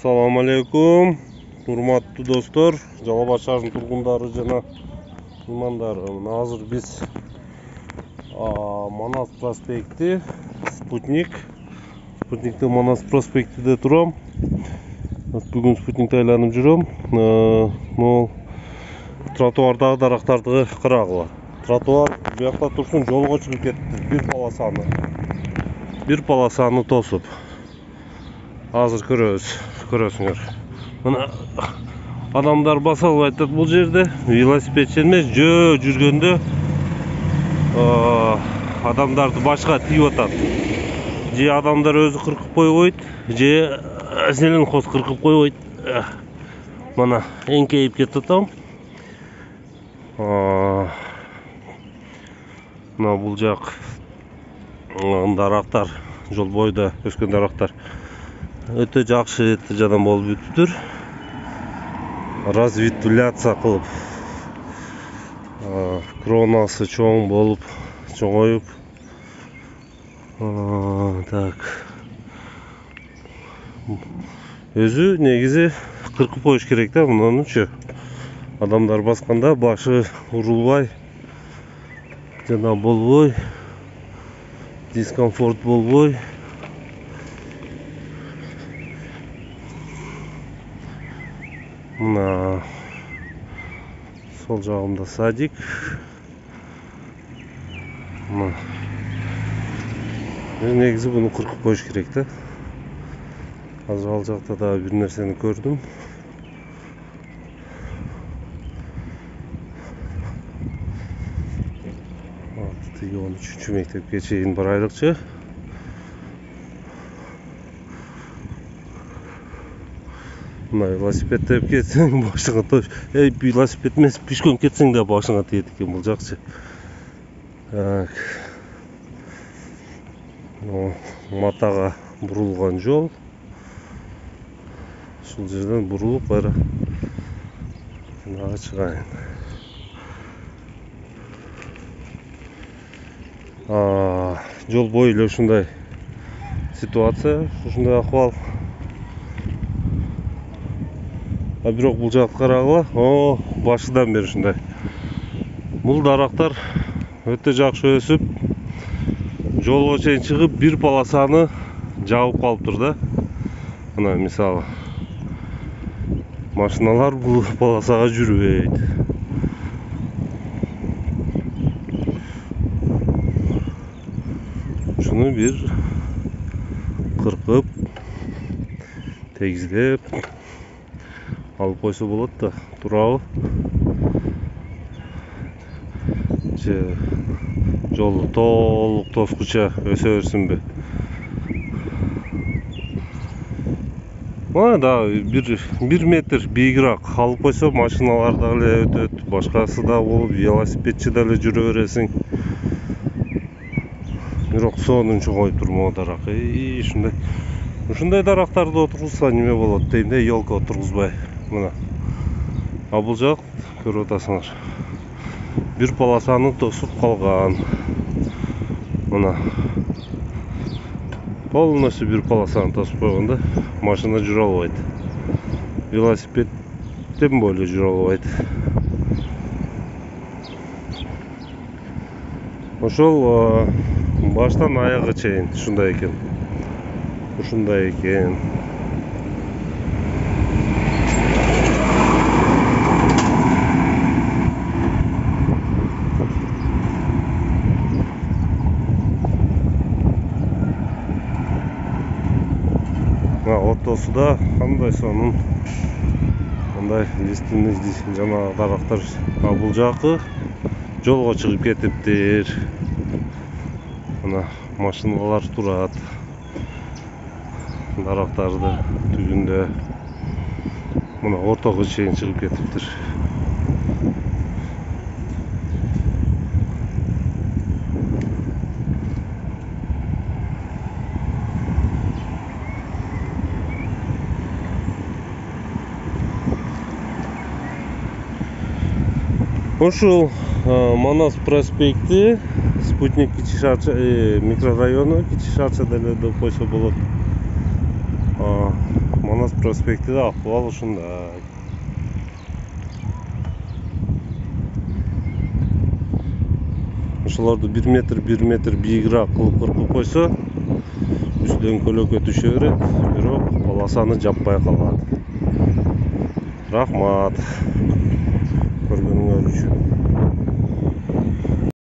Assalamu алейкум, урматтуу достор, Жалал Абад шаарынын тургундары жана меймандары. Азыр биз Манас проспекти, Спутниктин Манас проспектиде турам. Бүгүн Спутникти айланып жүрөм. Могул тротуардагы дарактарды карагыла. Тротуар буякта турсун, жолго чыгып кетти. Бир полосаны тосуп. Азыр көрөсүңөр. Мына адамдар баса албай атат бул жерде. Велосипедчи эмес, жүргөндө адамдарды башка тийип атат. Же адамдар өзү кыркып койбойт, же зеленхоз кыркып койбойт. Мына эңкейип кетип атам. Мына бул жак дарактар, жол боюда өскөн дарактар өтө жакшы жадан болуп бүтүптүр. Разветвляция кылып, кронасы чоң болуп, чоңоюп. Так. Өзү негизи кыркып коюш керек да, мынанычы. Адамдар басканда башы урулбай, жана болбой, дискомфорт болбой. Мына сол жагымда садик. Негизи буну кыркып коюш керек да. Азыр ал жакта да бир нерсени көрдүм. Тиги 13 мектепке чейин барайлыкчы. Мына велосипед деп кетсең башыңа тош. Велосипед эмес, пешком кетсең да башыңа тиет экен бул жакчы. Так. Матага бурулган жол. Ушул жерден бурулуп кайра мынага чыгайын. Жол бою эле ушундай ситуация, ушундай акыбал. Бирок бул жакты карагыла. Башыдан бери ушундай. Бул дарактар өтө жакшы өсүп, жолго чейин чыгып, бир полосаны жабып калыптыр да. Мына мисалы, машиналар бул полосага жүрбөйт. Ушуну бир кыркып, тегиздеп алып койсо болот да, туурабы? Же жолу толук тоскуча өсө берсинби? Мына да бир метр бийигирээк алып койсо машиналар дагы эле өтөт, башкасы да болуп, велосипедчи дагы жүрө бересиң. Бирок сонун чоңоюп тур могу дарак. Ушундай дарактарды отургузса неме болот дейм да, елка отургузбай. Мына. Бул жак көрүп атасыңар. Бир полосаны тосуп калган. Мына. Полностью бир полосаны тосуп койгон да. Машина жүрө албайт. Велосипед тем более жүрө албайт. Ошол баштан аягы чейин ушундай экен. Ушундай экен. Ортосу да кандай сонун, кандай лиственный жана дарактар. Бул жакы жолго чыгып кетиптир. Мына машиналар турат. Дарактарды түбүндө. Мына ортого чейин чыгып кетиптир. Ушул Манас проспекти, Спутник Кичи Шарча микрорайону, Кичи Шарча деле деп койсо болот. Манас проспектиде акыбал ушундай. Ошолорду 1 метр бийигирээк кылып кыркып койсо, үстөн көлөкө түшө берет, бирок полосаны жаппай калат. Рахмат көргөнүңөр үчүн.